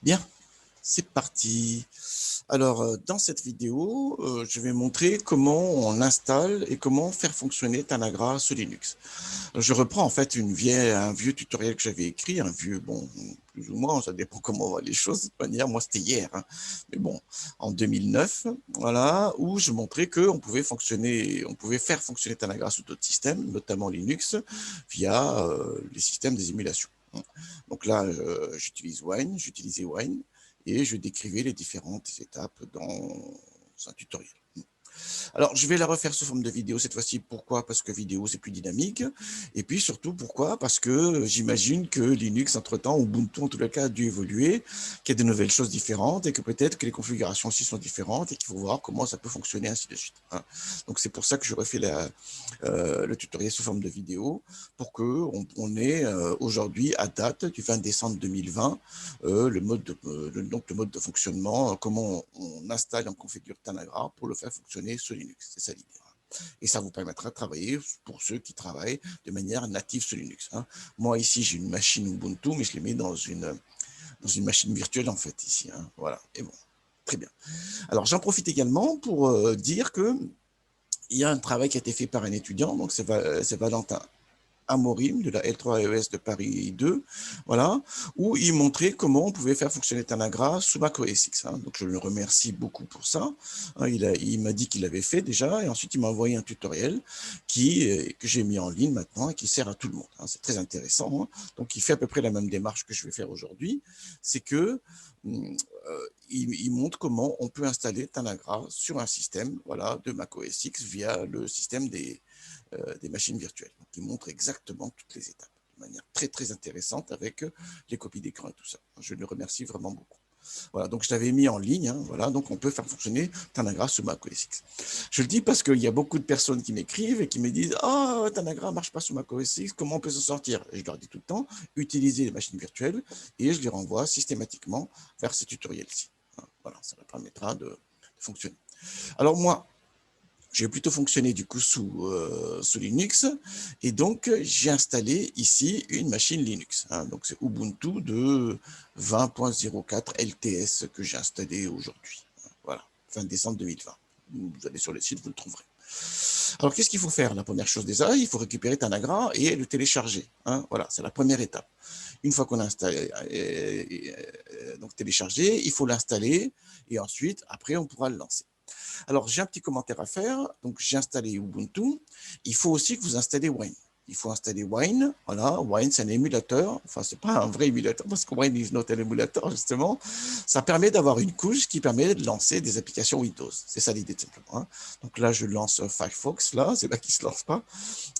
Bien, c'est parti. Alors, dans cette vidéo, je vais montrer comment on installe et comment faire fonctionner Tanagra sous Linux. Je reprends en fait un vieux tutoriel que j'avais écrit, un vieux, bon, plus ou moins, ça dépend comment on voit les choses. De toute manière, moi, c'était hier, hein. Mais bon, en 2009, voilà, où je montrais on pouvait faire fonctionner Tanagra sous d'autres systèmes, notamment Linux, via les systèmes des émulations. Donc là, j'utilisais Wine et je décrivais les différentes étapes dans un tutoriel. Alors, je vais la refaire sous forme de vidéo cette fois-ci. Pourquoi? Parce que vidéo, c'est plus dynamique. Et puis surtout, pourquoi? Parce que j'imagine que Linux, entre-temps, Ubuntu, en tous les cas, a dû évoluer, qu'il y a de nouvelles choses différentes et que peut-être que les configurations aussi sont différentes et qu'il faut voir comment ça peut fonctionner, ainsi de suite, hein. Donc, c'est pour ça que je refais le tutoriel sous forme de vidéo pour qu'on ait aujourd'hui, à date du 20 décembre 2020, donc le mode de fonctionnement, comment on installe et on configure Tanagra pour le faire fonctionner sur Linux. C'est ça l'idée. Et ça vous permettra de travailler pour ceux qui travaillent de manière native sur Linux, hein. Moi, ici, j'ai une machine Ubuntu, mais je l'ai mis dans une machine virtuelle, en fait, ici, hein. Voilà. Et bon, très bien. Alors, j'en profite également pour dire que il y a un travail qui a été fait par un étudiant, donc c'est Valentin Amorim de la L3AES de Paris 2, voilà, où il montrait comment on pouvait faire fonctionner Tanagra sous Mac OS X, hein. Donc je le remercie beaucoup pour ça, hein. Il m'a dit qu'il l'avait fait déjà, et ensuite il m'a envoyé un tutoriel que j'ai mis en ligne maintenant et qui sert à tout le monde, hein. C'est très intéressant, hein. Donc il fait à peu près la même démarche que je vais faire aujourd'hui, c'est que il montre comment on peut installer Tanagra sur un système, voilà, de Mac OS X via le système des machines virtuelles. Donc, il montre exactement toutes les étapes de manière très très intéressante avec les copies d'écran et tout ça. Je le remercie vraiment beaucoup. Voilà, donc je l'avais mis en ligne, hein, voilà, donc on peut faire fonctionner Tanagra sur Mac OS X. Je le dis parce qu'il y a beaucoup de personnes qui m'écrivent et qui me disent « Ah, oh, Tanagra ne marche pas sur Mac OS X, comment on peut s'en sortir ?» Et je leur dis tout le temps, utilisez les machines virtuelles et je les renvoie systématiquement vers ces tutoriels-ci. Voilà, ça leur permettra de fonctionner. Alors moi, j'ai plutôt fonctionné du coup sous Linux et donc j'ai installé ici une machine Linux, hein. Donc c'est Ubuntu de 20.04 LTS que j'ai installé aujourd'hui, voilà, fin décembre 2020. Vous allez sur le site, vous le trouverez. Alors qu'est-ce qu'il faut faire? La première chose déjà, il faut récupérer Tanagra et le télécharger, hein. Voilà, c'est la première étape. Une fois qu'on a installé, donc téléchargé, il faut l'installer et ensuite après on pourra le lancer. Alors, j'ai un petit commentaire à faire. Donc, j'ai installé Ubuntu. Il faut aussi que vous installez Wine. Il faut installer Wine. Voilà, Wine, c'est un émulateur. Enfin, c'est pas un vrai émulateur parce que Wine is not un émulateur, justement. Ça permet d'avoir une couche qui permet de lancer des applications Windows. C'est ça l'idée, tout simplement, hein. Donc là, je lance Firefox. Là, c'est là qu'il se lance pas.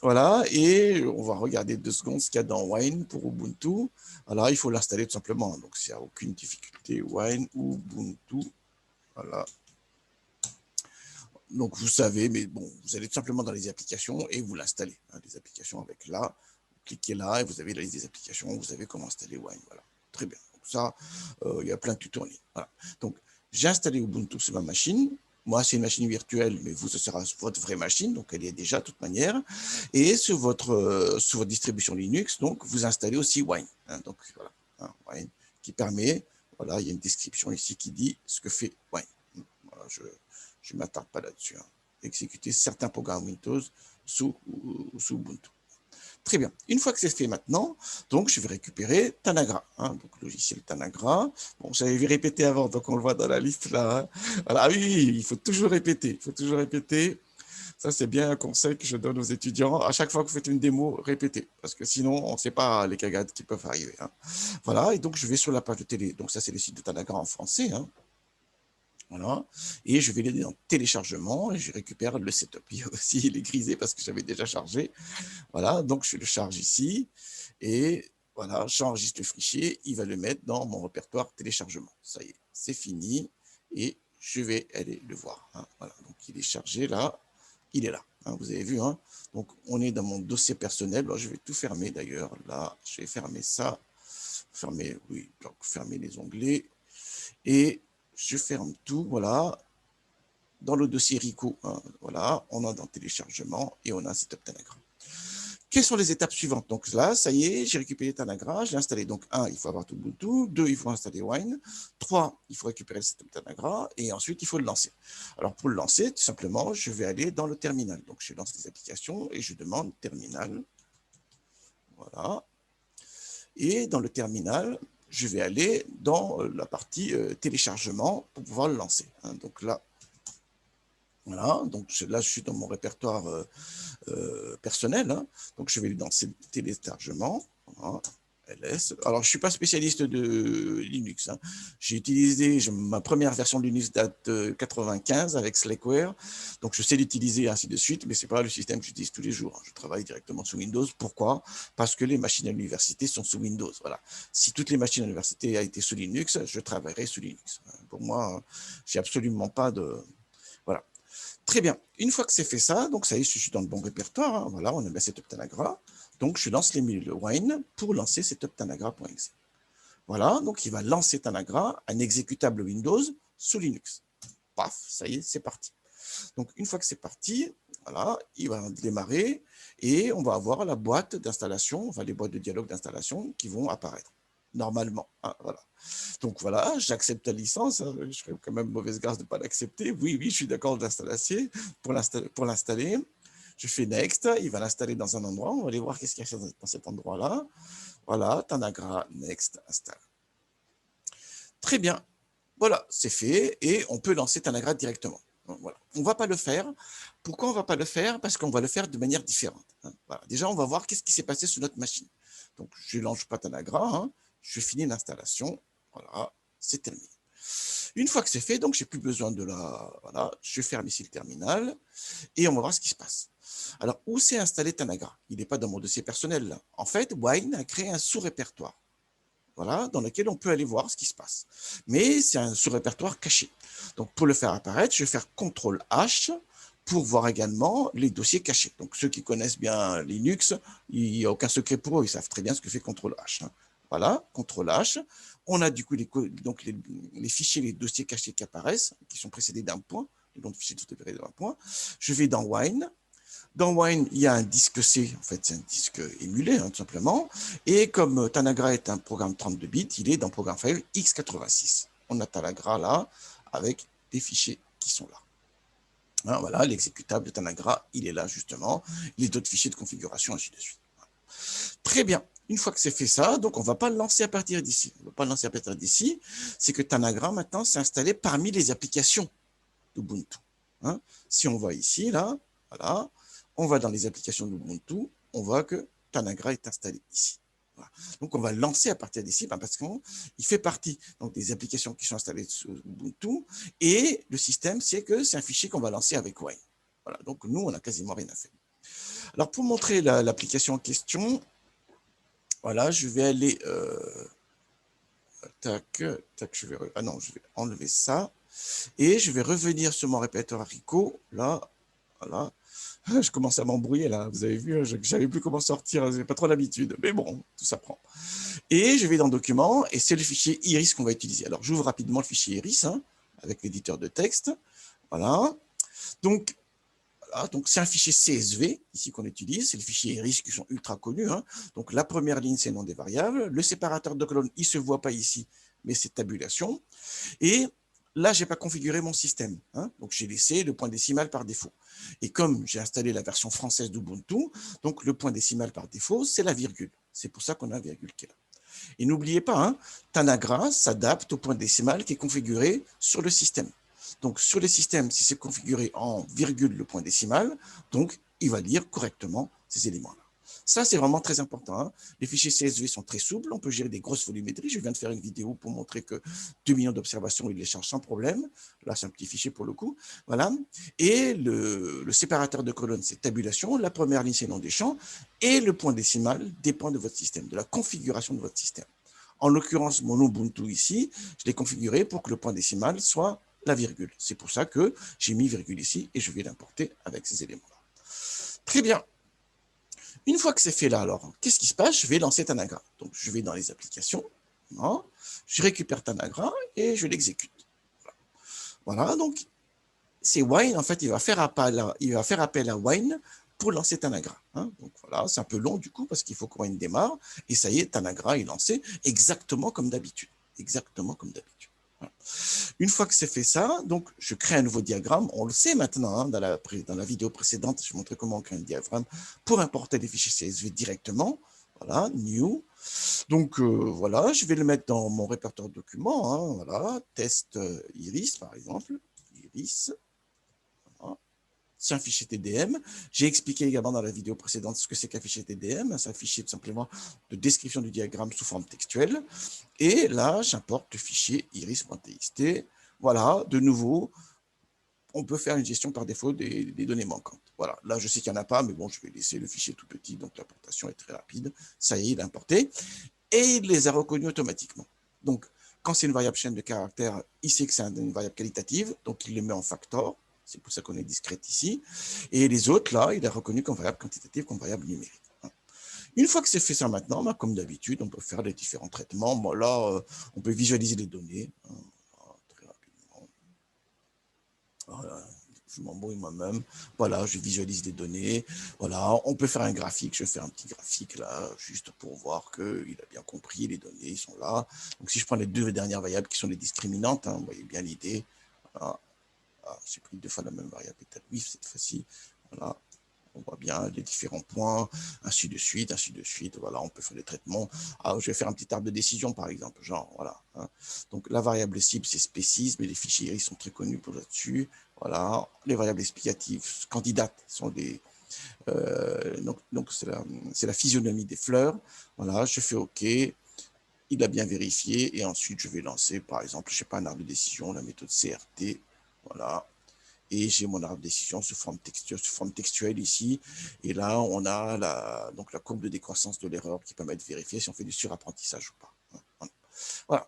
Voilà, et on va regarder 2 secondes ce qu'il y a dans Wine pour Ubuntu. Voilà, il faut l'installer tout simplement. Donc, s'il n'y a aucune difficulté, Wine, Ubuntu. Voilà, donc vous savez, mais bon, vous allez tout simplement dans les applications et vous l'installez, hein, les applications avec là, vous cliquez là et vous avez la liste des applications, vous savez comment installer Wine, voilà, très bien. Donc ça, il y a plein de tutos en ligne, voilà. Donc j'ai installé Ubuntu sur ma machine. Moi, c'est une machine virtuelle, mais vous, ce sera votre vraie machine, donc elle y est déjà de toute manière. Et sur votre distribution Linux, donc vous installez aussi Wine, hein, donc voilà, hein, Wine, qui permet, voilà, il y a une description ici qui dit ce que fait Wine. Voilà, je ne m'attarde pas là-dessus, hein. Exécuter certains programmes Windows sous Ubuntu. Très bien. Une fois que c'est fait maintenant, donc je vais récupérer Tanagra, hein, donc logiciel Tanagra. Bon, j'avais répété avant, donc on le voit dans la liste là, hein. Voilà, oui, il faut toujours répéter. Il faut toujours répéter. Ça, c'est bien un conseil que je donne aux étudiants. À chaque fois que vous faites une démo, répétez, parce que sinon, on ne sait pas les cagades qui peuvent arriver, hein. Voilà, et donc je vais sur la page de télé. Donc ça, c'est le site de Tanagra en français, hein. Voilà. Et je vais l'aider dans téléchargement et je récupère le setup. Il, aussi, il est grisé parce que j'avais déjà chargé. Voilà, donc je le charge ici et voilà, j'enregistre le fichier. Il va le mettre dans mon répertoire téléchargement. Ça y est, c'est fini et je vais aller le voir, hein. Voilà, donc il est chargé là, il est là, hein, vous avez vu, hein. Donc on est dans mon dossier personnel. Alors, je vais tout fermer d'ailleurs. Là, je vais fermer ça. Fermer, oui, donc fermer les onglets et je ferme tout, voilà, dans le dossier RICO, hein, voilà, on a dans téléchargement et on a setup Tanagra. Quelles sont les étapes suivantes? Donc là, ça y est, j'ai récupéré Tanagra, je l'ai installé. Donc 1, il faut avoir Ubuntu, 2, il faut installer Wine, 3, il faut récupérer le setup Tanagra, et ensuite, il faut le lancer. Alors pour le lancer, tout simplement, je vais aller dans le terminal. Donc je lance les applications et je demande terminal. Voilà. Et dans le terminal, je vais aller dans la partie téléchargement pour pouvoir le lancer. Donc là, voilà, donc là, je suis dans mon répertoire personnel. Donc, je vais dans téléchargement. Voilà, LS. Alors, je ne suis pas spécialiste de Linux. J'ai utilisé, ma première version de Linux date de 95 avec Slackware. Donc, je sais l'utiliser ainsi de suite, mais ce n'est pas le système que j'utilise tous les jours. Je travaille directement sous Windows. Pourquoi? Parce que les machines à l'université sont sous Windows. Voilà. Si toutes les machines à l'université ont été sous Linux, je travaillerai sous Linux. Pour moi, j'ai absolument pas de... Voilà. Très bien. Une fois que c'est fait ça, donc ça y est, je suis dans le bon répertoire. Voilà, on a mis Setup Tanagra. Donc, je lance le Wine pour lancer Setup Tanagra.exe. Voilà, donc il va lancer Tanagra, un exécutable Windows sous Linux. Paf, ça y est, c'est parti. Donc, une fois que c'est parti, voilà, il va démarrer et on va avoir la boîte d'installation, enfin les boîtes de dialogue d'installation qui vont apparaître normalement. Voilà. Donc voilà, j'accepte la licence. Je serais quand même mauvaise grâce de ne pas l'accepter. Oui, je suis d'accord d'installer pour l'installer. Je fais Next, il va l'installer dans un endroit. On va aller voir qu'est-ce qu'il y a dans cet endroit-là. Voilà, Tanagra, Next, installe. Très bien. Voilà, c'est fait et on peut lancer Tanagra directement. Voilà. On ne va pas le faire. Pourquoi on ne va pas le faire? Parce qu'on va le faire de manière différente. Voilà. Déjà, on va voir qu'est-ce qui s'est passé sur notre machine. Donc, je ne lance pas Tanagra. Je finis l'installation. Voilà, c'est terminé. Une fois que c'est fait, donc, je n'ai plus besoin de la... Voilà, je ferme ici le terminal et on va voir ce qui se passe. Alors, où s'est installé Tanagra? Il n'est pas dans mon dossier personnel, là. En fait, Wine a créé un sous-répertoire. Voilà, dans lequel on peut aller voir ce qui se passe. Mais c'est un sous-répertoire caché. Donc, pour le faire apparaître, je vais faire CTRL-H pour voir également les dossiers cachés. Donc, ceux qui connaissent bien Linux, il n'y a aucun secret pour eux, ils savent très bien ce que fait CTRL-H. Voilà, CTRL-H. On a du coup les fichiers, les dossiers cachés qui apparaissent, qui sont précédés d'un point, les noms de fichiers sont précédés d'un point. Je vais dans Wine. Dans Wine, il y a un disque C, en fait, c'est un disque émulé, tout simplement. Et comme Tanagra est un programme 32 bits, il est dans Program File x86. On a Tanagra là, avec des fichiers qui sont là. Voilà, l'exécutable de Tanagra, il est là, justement. Les autres fichiers de configuration, ainsi de suite. Très bien. Une fois que c'est fait ça, donc on ne va pas le lancer à partir d'ici. On ne va pas le lancer à partir d'ici. C'est que Tanagra, maintenant, s'est installé parmi les applications d'Ubuntu. Si on voit ici, là, voilà, on va dans les applications d'Ubuntu, on voit que Tanagra est installé ici. Voilà. Donc, on va lancer à partir d'ici parce qu'il fait partie donc, des applications qui sont installées sur Ubuntu et le système, c'est que c'est un fichier qu'on va lancer avec Wine. Voilà. Donc, nous, on n'a quasiment rien à faire. Alors, pour montrer l'application en question, voilà, je vais aller... je vais enlever ça. Et je vais revenir sur mon répertoire haricot. Là, voilà. Je commence à m'embrouiller là. Vous avez vu, je ne savais plus comment sortir. Je n'ai pas trop l'habitude. Mais bon, tout ça prend. Et je vais dans Documents et c'est le fichier Iris qu'on va utiliser. Alors, j'ouvre rapidement le fichier Iris avec l'éditeur de texte. Voilà. Donc, c'est un fichier CSV ici qu'on utilise. C'est le fichier Iris qui sont ultra connus. Donc, la première ligne, c'est le nom des variables. Le séparateur de colonnes, il ne se voit pas ici, mais c'est tabulation. Et là, je n'ai pas configuré mon système. Donc, j'ai laissé le point décimal par défaut. Et comme j'ai installé la version française d'Ubuntu, donc le point décimal par défaut, c'est la virgule. C'est pour ça qu'on a un virgule qui est là. Et n'oubliez pas, Tanagra s'adapte au point décimal qui est configuré sur le système. Donc, sur les systèmes, si c'est configuré en virgule le point décimal, donc il va lire correctement ces éléments-là. Ça, c'est vraiment très important. Les fichiers CSV sont très souples. On peut gérer des grosses volumétries. Je viens de faire une vidéo pour montrer que 2 millions d'observations, il les charge sans problème. Là, c'est un petit fichier pour le coup. Voilà. Et le séparateur de colonnes, c'est tabulation. La première ligne, c'est le nom des champs. Et le point décimal dépend de votre système, de la configuration de votre système. En l'occurrence, mon Ubuntu ici, je l'ai configuré pour que le point décimal soit la virgule. C'est pour ça que j'ai mis virgule ici et je vais l'importer avec ces éléments-là. Très bien. Une fois que c'est fait là, alors, qu'est-ce qui se passe? Je vais lancer Tanagra. Donc, je vais dans les applications. Je récupère Tanagra et je l'exécute. Voilà, donc, c'est Wine. En fait, il va faire appel à Wine pour lancer Tanagra. Hein. Donc voilà, c'est un peu long du coup parce qu'il faut qu'on démarre. Et ça y est, Tanagra est lancé exactement comme d'habitude. Exactement comme d'habitude. Voilà. Une fois que c'est fait ça, donc je crée un nouveau diagramme. On le sait maintenant, hein, dans la vidéo précédente, je montrais comment on crée un diagramme pour importer des fichiers CSV directement. Voilà, new. Donc voilà, je vais le mettre dans mon répertoire de documents. Hein, voilà, test iris par exemple. Iris. Voilà. C'est un fichier TDM. J'ai expliqué également dans la vidéo précédente ce que c'est qu'un fichier TDM. C'est un fichier tout simplement de description du diagramme sous forme textuelle. Et là, j'importe le fichier iris.txt. Voilà, de nouveau, on peut faire une gestion par défaut des données manquantes. Voilà, là, je sais qu'il n'y en a pas, mais bon, je vais laisser le fichier tout petit, donc l'importation est très rapide. Ça y est, il est importé. Et il les a reconnus automatiquement. Donc, quand c'est une variable chaîne de caractères, il sait que c'est une variable qualitative, donc il les met en factor. C'est pour ça qu'on est discrète ici. Et les autres, là, il a reconnu comme variable quantitative, comme variable numérique. Une fois que c'est fait ça maintenant, bah, comme d'habitude, on peut faire les différents traitements. Bon, là, on peut visualiser les données très rapidement. Voilà, je m'embrouille moi-même. Voilà, je visualise les données. Voilà, on peut faire un graphique. Je fais un petit graphique là, juste pour voir qu'il a bien compris. Les données sont là. Donc, si je prends les deux dernières variables qui sont les discriminantes, hein, vous voyez bien l'idée. Voilà. Ah, j'ai pris deux fois la même variable état WIF cette fois-ci. Voilà. On voit bien les différents points, ainsi de suite, ainsi de suite. Voilà, on peut faire des traitements. Ah, je vais faire un petit arbre de décision, par exemple, genre, voilà. Hein. Donc, la variable cible, c'est spécisme, mais les fichiers iris sont très connus pour là-dessus. Voilà, les variables explicatives candidates sont des... donc c'est la physionomie des fleurs. Voilà, je fais OK. Il a bien vérifié. Et ensuite, je vais lancer, par exemple, je ne sais pas, un arbre de décision, la méthode CRT. Voilà. Et j'ai mon arbre de décision sous forme textuelle ici. Et là, on a donc la courbe de décroissance de l'erreur qui permet de vérifier si on fait du surapprentissage ou pas. Voilà.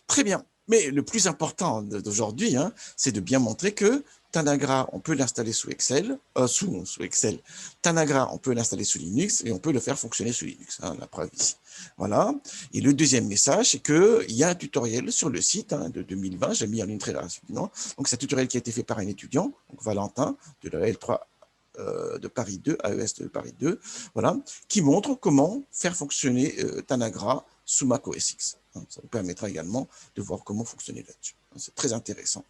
Très bien. Mais le plus important d'aujourd'hui, hein, c'est de bien montrer que Tanagra, on peut l'installer sous Excel, sous Excel. Tanagra, on peut l'installer sous Linux et on peut le faire fonctionner sous Linux. Hein, la preuve ici. Voilà. Et le deuxième message, c'est qu'il y a un tutoriel sur le site hein, de 2020. J'ai mis en ligne très rapidement. Donc, c'est un tutoriel qui a été fait par un étudiant, donc Valentin, de la L3 de Paris 2, AES de Paris 2, voilà, qui montre comment faire fonctionner Tanagra sous Mac OS X. Ça nous permettra également de voir comment fonctionner là-dessus. C'est très intéressant.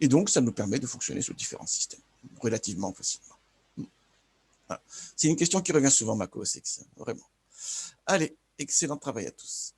Et donc, ça nous permet de fonctionner sur différents systèmes, relativement facilement. Voilà. C'est une question qui revient souvent, Mac OS X, vraiment. Allez, excellent travail à tous.